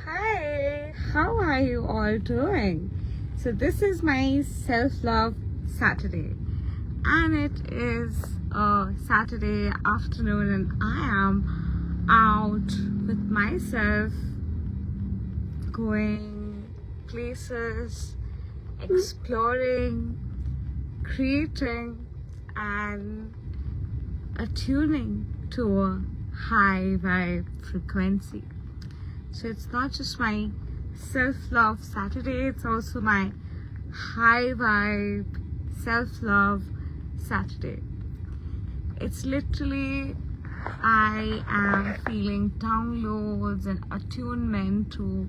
Hi, how are you all doing? So this is my self-love Saturday, and it is a Saturday afternoon, and I am out with myself, going places, exploring, creating, and attuning to a high vibe frequency. So it's not just my self-love Saturday, it's also my high vibe self-love Saturday. It's literally, I am feeling downloads and attunement to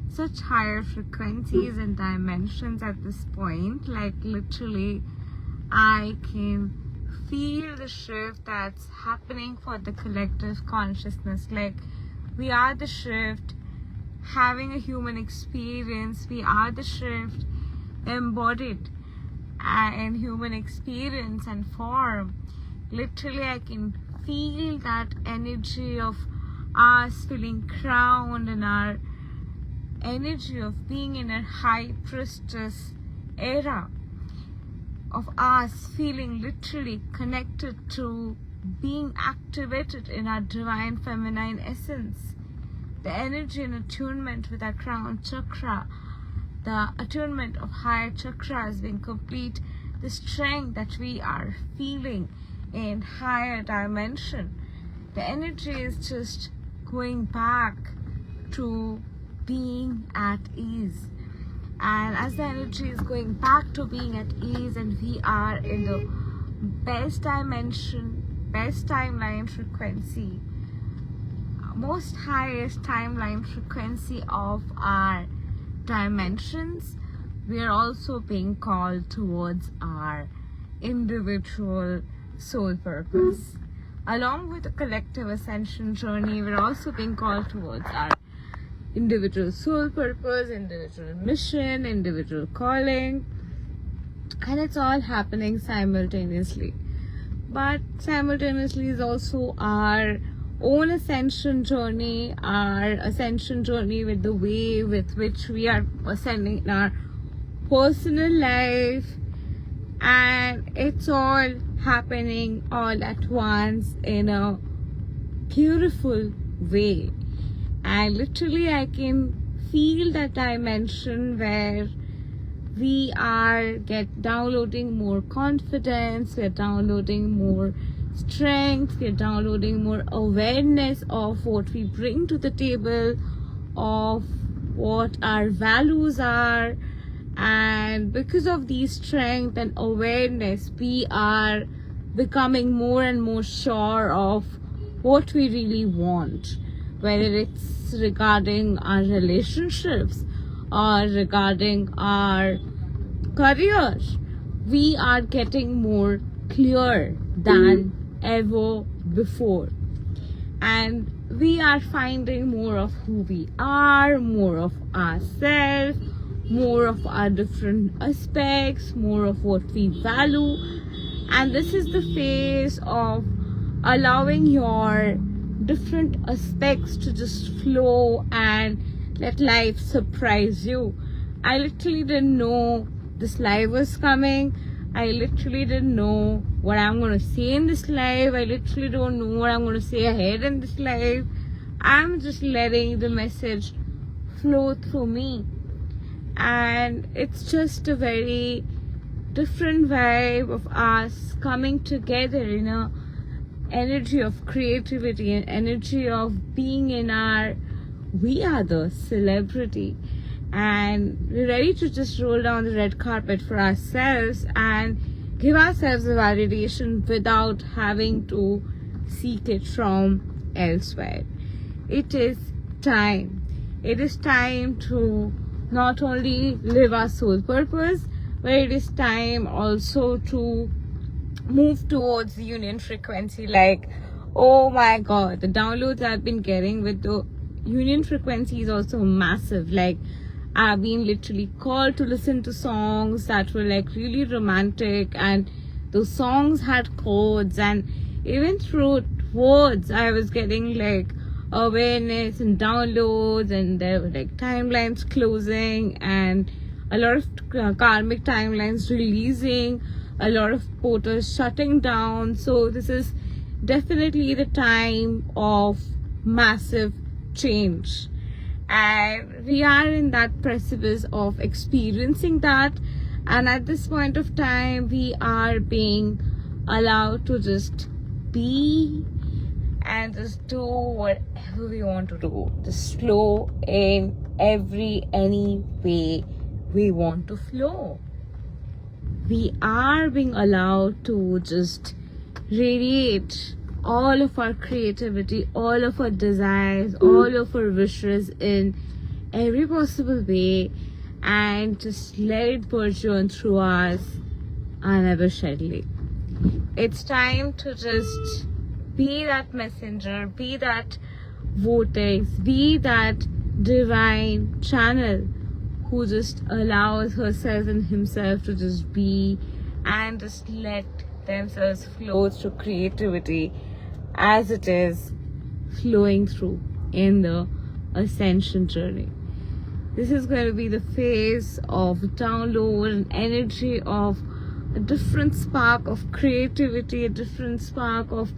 such higher frequencies and dimensions at this point. Like literally, I can feel the shift that's happening for the collective consciousness. Like, we are the shift having a human experience. We are the shift embodied in human experience and form. Literally, I can feel that energy of us feeling crowned in our energy of being in a high priestess era, of us feeling literally connected to being activated in our divine feminine essence. The energy and attunement with our crown chakra, the attunement of higher chakras being complete, the strength that we are feeling in higher dimension. The energy is just going back to being at ease. And as the energy is going back to being at ease, and we are in the best dimension, best timeline frequency, most highest timeline frequency of our dimensions, we are also being called towards our individual soul purpose. Along with the collective ascension journey, we're also being called towards our individual soul purpose, individual mission, individual calling, and it's all happening simultaneously. But simultaneously is also our own ascension journey, with the way with which we are ascending in our personal life, and it's all happening all at once in a beautiful way. And literally, I can feel that dimension where we are downloading more confidence, we are downloading more strength, we are downloading more awareness of what we bring to the table, of what our values are. And because of these strength and awareness, we are becoming more and more sure of what we really want, whether it's regarding our relationships or regarding our career. We are getting more clear than ever before, and we are finding more of who we are, more of ourselves, more of our different aspects, more of what we value. And this is the phase of allowing your different aspects to just flow and let life surprise you. I literally didn't know this live was coming. I literally didn't know what I'm going to say in this live. I literally don't know what I'm going to say ahead in this live. I'm just letting the message flow through me. And it's just a very different vibe of us coming together in a energy of creativity, and energy of being in our, we are the celebrity, and we're ready to just roll down the red carpet for ourselves and give ourselves a validation without having to seek it from elsewhere. It is time. It is time to not only live our soul purpose, but it is time also to move towards the union frequency. Like, oh my god, the downloads I've been getting with the union frequency is also massive. Like, I've been literally called to listen to songs that were like really romantic, and those songs had chords, and even through words I was getting like awareness and downloads, and there were like timelines closing and a lot of karmic timelines releasing, a lot of portals shutting down. So this is definitely the time of massive change, and we are in that precipice of experiencing that. And at this point of time, we are being allowed to just be and just do whatever we want to do, just flow in any way we want to flow. We are being allowed to just radiate all of our creativity, all of our desires, all of our wishes in every possible way, and just let it burgeon through us unabashedly. It's time to just be that messenger, be that vortex, be that divine channel who just allows herself and himself to just be and just let themselves flow through creativity as it is flowing through in the ascension journey. This is going to be the phase of download and energy of a different spark of creativity, a different spark of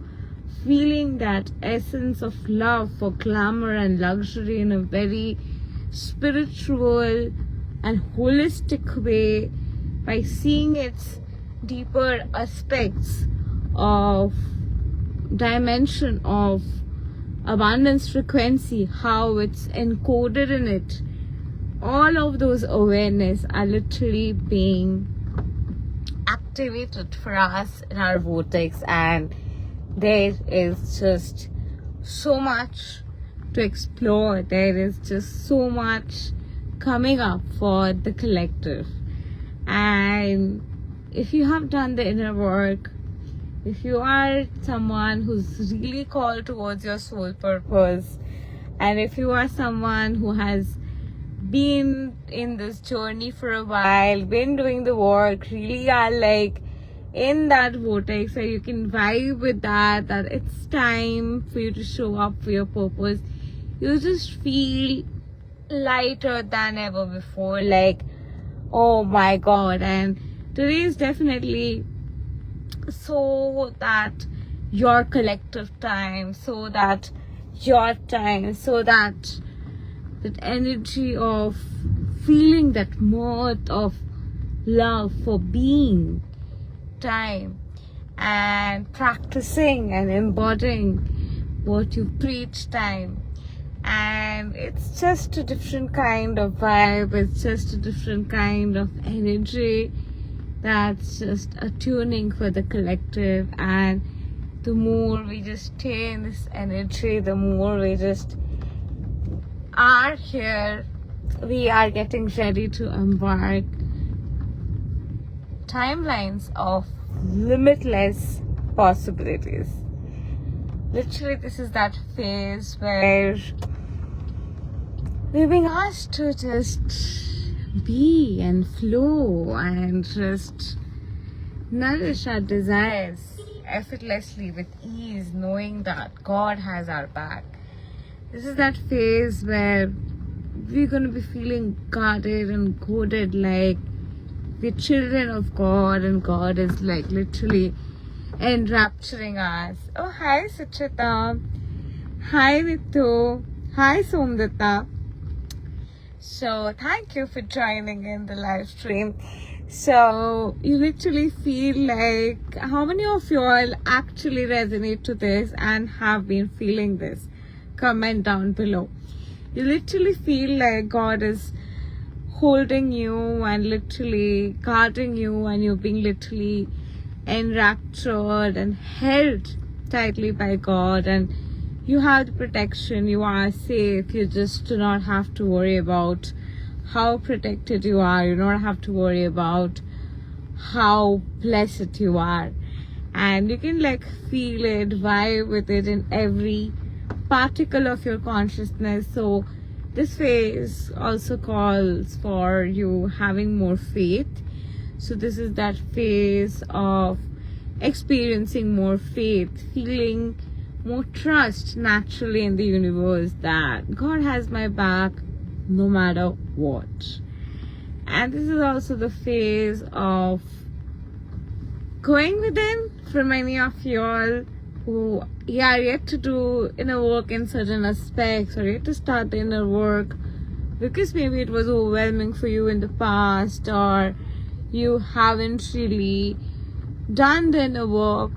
feeling that essence of love for glamour and luxury in a very spiritual and holistic way, by seeing its deeper aspects of dimension of abundance frequency, how it's encoded in it. All of those awareness are literally being activated for us in our vortex, and there is just so much to explore. There is just so much coming up for the collective. And if you have done the inner work, if you are someone who's really called towards your soul purpose, and if you are someone who has been in this journey for a while, been doing the work, really are like in that vortex where you can vibe with that it's time for you to show up for your purpose, you just feel lighter than ever before, like, oh my god. And today is definitely so that your collective time, so that your time, so that energy of feeling that mirth of love for being time, and practicing and embodying what you preach time. And it's just a different kind of vibe, it's just a different kind of energy that's just attuning for the collective. And the more we just stay in this energy, the more we just are here, we are getting ready to embark timelines of limitless possibilities. Literally, this is that phase where we're being asked to just be and flow and just nourish our desires effortlessly with ease, knowing that God has our back. This is that phase where we're going to be feeling guarded and coded, like we're children of God, and God is like literally enrapturing us. Oh, hi Suchita. Hi Nitu. Hi Somdata. So thank you for joining in the live stream. So you literally feel like, how many of you all actually resonate to this and have been feeling this? Comment down below. You literally feel like God is holding you and literally guarding you, and you're being literally enraptured and held tightly by God, and you have the protection, you are safe. You just do not have to worry about how protected you are, you don't have to worry about how blessed you are, and you can like feel it, vibe with it in every particle of your consciousness. So this phase also calls for you having more faith. So this is that phase of experiencing more faith, feeling more trust naturally in the universe that God has my back no matter what. And this is also the phase of going within for many of y'all who are yet to do inner work in certain aspects, or yet to start the inner work because maybe it was overwhelming for you in the past, or you haven't really done the inner work.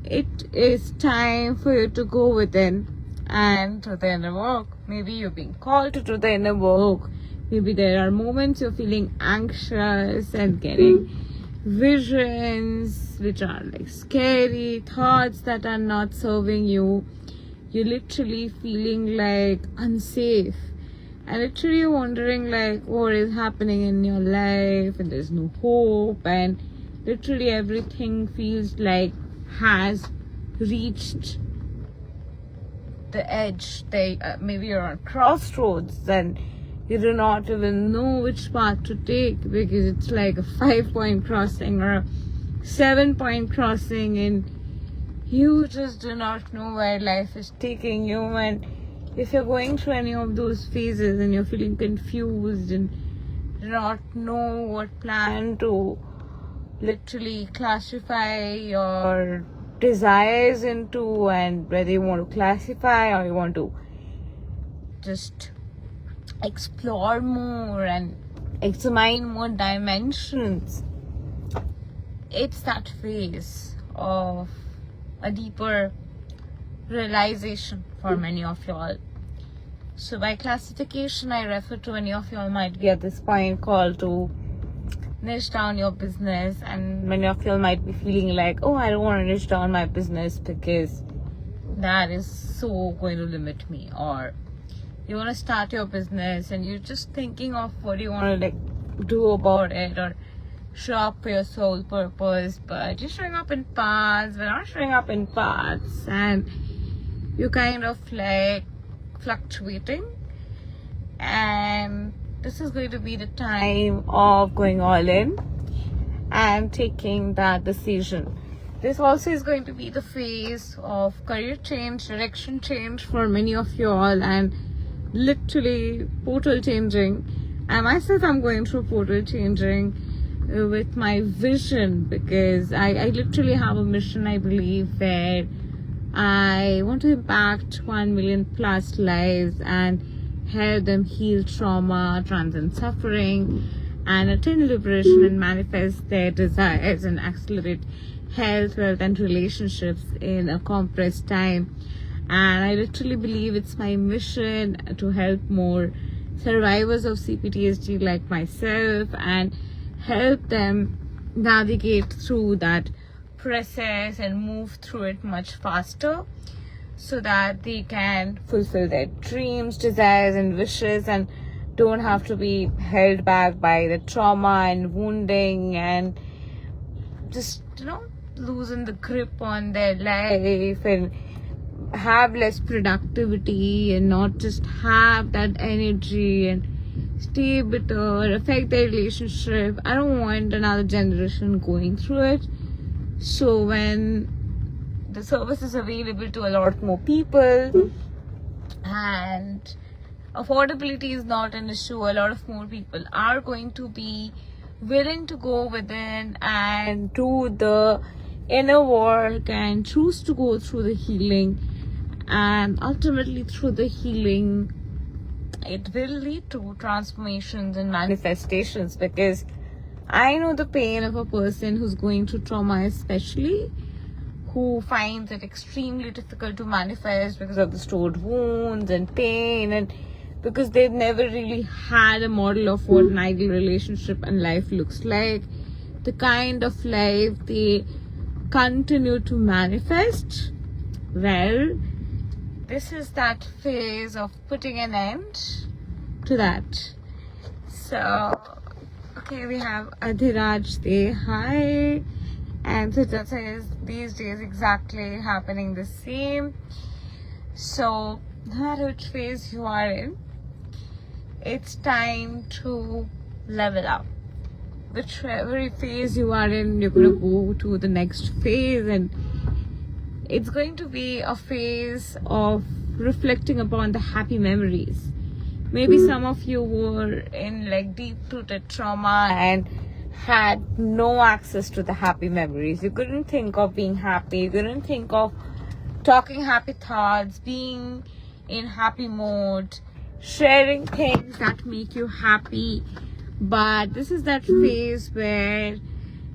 It is time for you to go within and do the inner work. Maybe you're being called to do the inner work. Maybe there are moments you're feeling anxious and getting visions which are like scary thoughts that are not serving you. You're literally feeling like unsafe, and literally you're wondering like what is happening in your life, and there's no hope, and literally everything feels like has reached the edge. Maybe you're on crossroads and you do not even know which path to take, because it's like a 5-point crossing or a 7-point crossing, and you just do not know where life is taking you. And if you're going through any of those phases and you're feeling confused and do not know what plan to literally classify your desires into, and whether you want to classify or you want to just explore more and examine more dimensions, it's that phase of a deeper realization for many of y'all. So by classification, I refer to many of y'all might be at this point called to niche down your business, and many of y'all might be feeling like, oh, I don't want to niche down my business because that is so going to limit me. Or you want to start your business and you're just thinking of what you want to like do about it, or show up for your soul purpose, but you're showing up in parts, but not showing up in parts, and you're kind of like fluctuating. And this is going to be the time of going all in and taking that decision. This also is going to be the phase of career change, direction change for many of you all, and literally portal changing. And myself, I'm going through portal changing with my vision, because I literally have a mission, I believe, where I want to impact 1 million plus lives and help them heal trauma, transcend suffering, and attain liberation and manifest their desires and accelerate health, wealth, and relationships in a compressed time. And I literally believe it's my mission to help more survivors of CPTSD like myself and help them navigate through that process and move through it much faster, so that they can fulfill their dreams, desires, and wishes, and don't have to be held back by the trauma and wounding, and just, losing the grip on their life and have less productivity and not just have that energy and stay bitter, affect their relationship. I don't want another generation going through it. So when the service is available to a lot more people and affordability is not an issue, a lot of more people are going to be willing to go within and do the inner work and choose to go through the healing. And ultimately through the healing, it will lead to transformations and manifestations, because I know the pain of a person who's going through trauma, especially who finds it extremely difficult to manifest because of the stored wounds and pain, and because they've never really had a model of what an ideal relationship and life looks like, the kind of life they continue to manifest. Well, this is that phase of putting an end to that. So, okay, we have Adhiraj Day. Hi. And Sita says these days exactly happening the same. So, no matter which phase you are in, it's time to level up. Whichever phase you are in, you're going to go to the next phase, and it's going to be a phase of reflecting upon the happy memories. Maybe some of you were in like deep-rooted trauma and had no access to the happy memories. You couldn't think of being happy. You couldn't think of talking happy thoughts, being in happy mode, sharing things that make you happy. But this is that phase where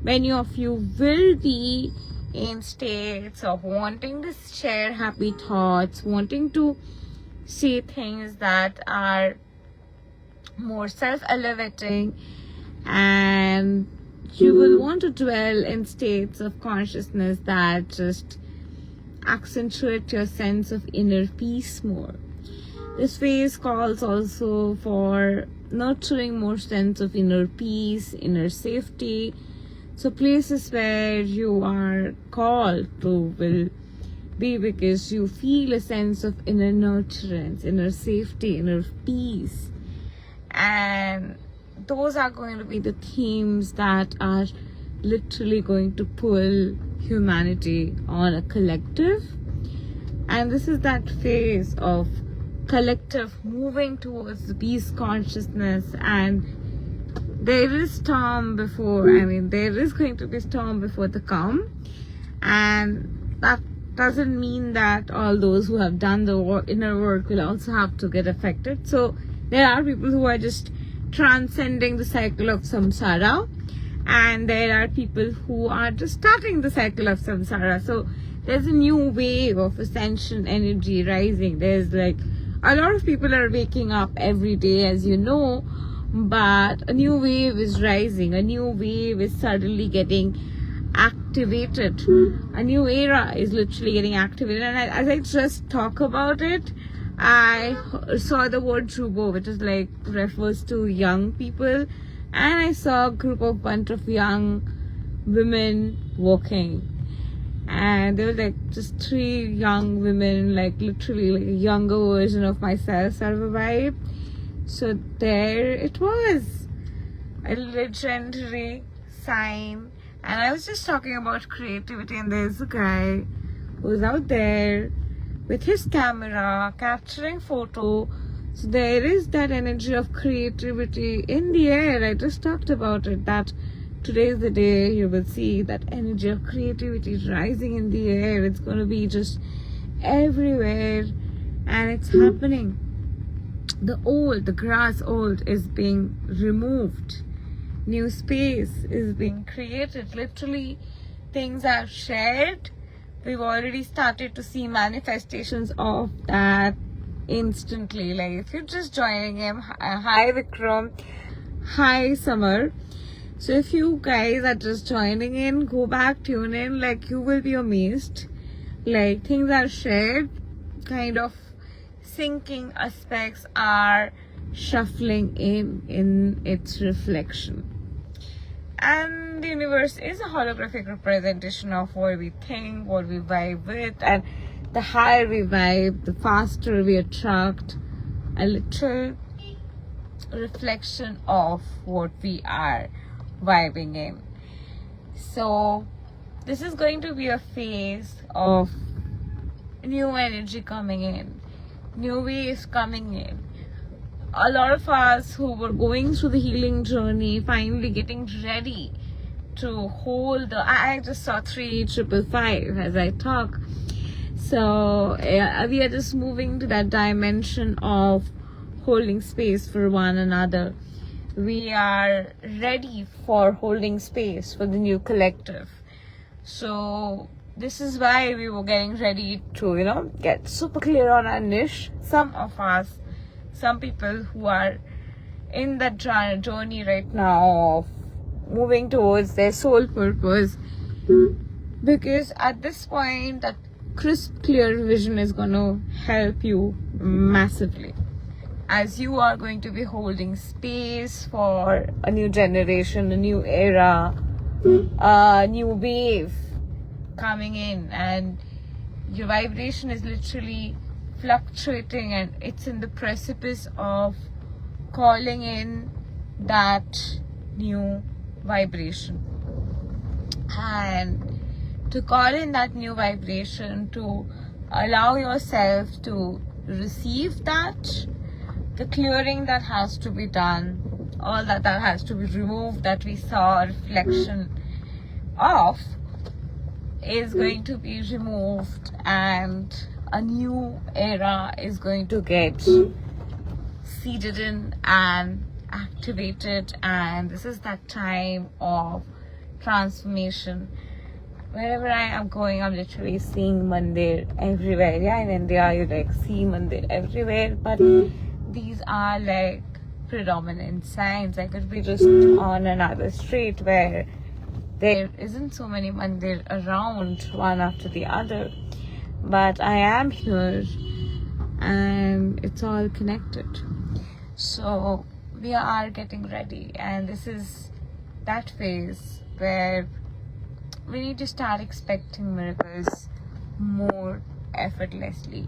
many of you will be in states of wanting to share happy thoughts, wanting to see things that are more self-elevating, and you will want to dwell in states of consciousness that just accentuate your sense of inner peace more. This phase calls also for nurturing more sense of inner peace, inner safety. So places where you are called to will be because you feel a sense of inner nurturance, inner safety, inner peace. And those are going to be the themes that are literally going to pull humanity on a collective. And this is that phase of collective moving towards the peace consciousness. And there is storm before, there is going to be storm before the calm. And that doesn't mean that all those who have done the inner work will also have to get affected. So there are people who are just transcending the cycle of samsara, and there are people who are just starting the cycle of samsara. So there's a new wave of ascension energy rising. There's like a lot of people are waking up every day, as you know, but a new wave is rising. A new wave is suddenly getting activated. A new era is literally getting activated. And as I just talk about it, I saw the word Jubo, which is like refers to young people, and I saw a bunch of young women walking, and there were like just 3 young women, like literally like a younger version of myself sort of a vibe. So there it was, a legendary sign. And I was just talking about creativity, and there's a guy who's out there with his camera capturing photo. So there is that energy of creativity in the air. I just talked about it, that today is the day you will see that energy of creativity rising in the air. It's going to be just everywhere, and it's happening. The grass old is being removed. New space is being created. Literally, things are shared. We've already started to see manifestations of that instantly. Like if you're just joining him, hi Vikram, hi Summer. So if you guys are just joining in, go back, tune in, like you will be amazed. Like things are shared, kind of sinking aspects are shuffling in its reflection. And the universe is a holographic representation of what we think, what we vibe with, and the higher we vibe, the faster we attract a literal reflection of what we are vibing in. So this is going to be a phase of new energy coming in, new waves coming in. A lot of us who were going through the healing journey finally getting ready to hold I just saw 3555 as I talk. So we are just moving to that dimension of holding space for one another. We are ready for holding space for the new collective. So this is why we were getting ready to, get super clear on our niche. Some people who are in that journey right now of moving towards their soul purpose, because at this point that crisp, clear vision is going to help you massively, as you are going to be holding space for a new generation, a new era, a new wave coming in, and your vibration is literally fluctuating, and it's in the precipice of calling in that new vibration. And to call in that new vibration, to allow yourself to receive that, the clearing that has to be done, all that has to be removed, that we saw a reflection of, is going to be removed, and a new era is going to get seeded in and activated. And this is that time of transformation. Wherever I am going, I'm literally seeing mandir everywhere. Yeah, in India you like see mandir everywhere, but these are like predominant signs. I could be just on another street where there isn't so many mandir around one after the other, but I am here and it's all connected. So we are getting ready, and this is that phase where we need to start expecting miracles more effortlessly.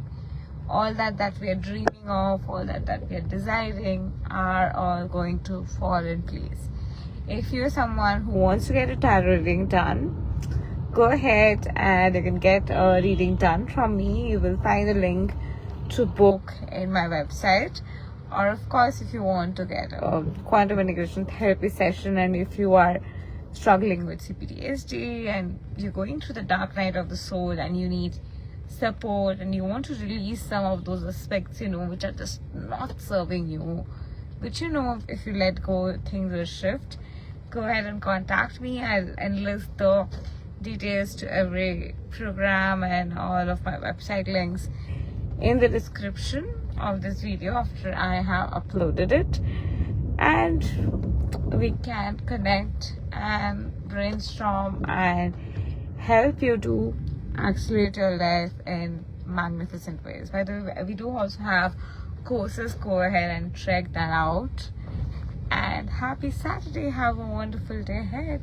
All that we are dreaming of, all that we are desiring, are all going to fall in place. If you're someone who wants to get a tarot reading done, go ahead and you can get a reading done from me. You will find the link to book in my website. Or of course, if you want to get a quantum integration therapy session, and if you are struggling with CPTSD and you're going through the dark night of the soul and you need support and you want to release some of those aspects, which are just not serving you, which if you let go, things will shift, go ahead and contact me. I'll enlist the details to every program and all of my website links in the description of this video after I have uploaded it, and we can connect and brainstorm and help you to accelerate your life in magnificent ways. By the way, we do also have courses. Go ahead and check that out, and happy Saturday. Have a wonderful day ahead.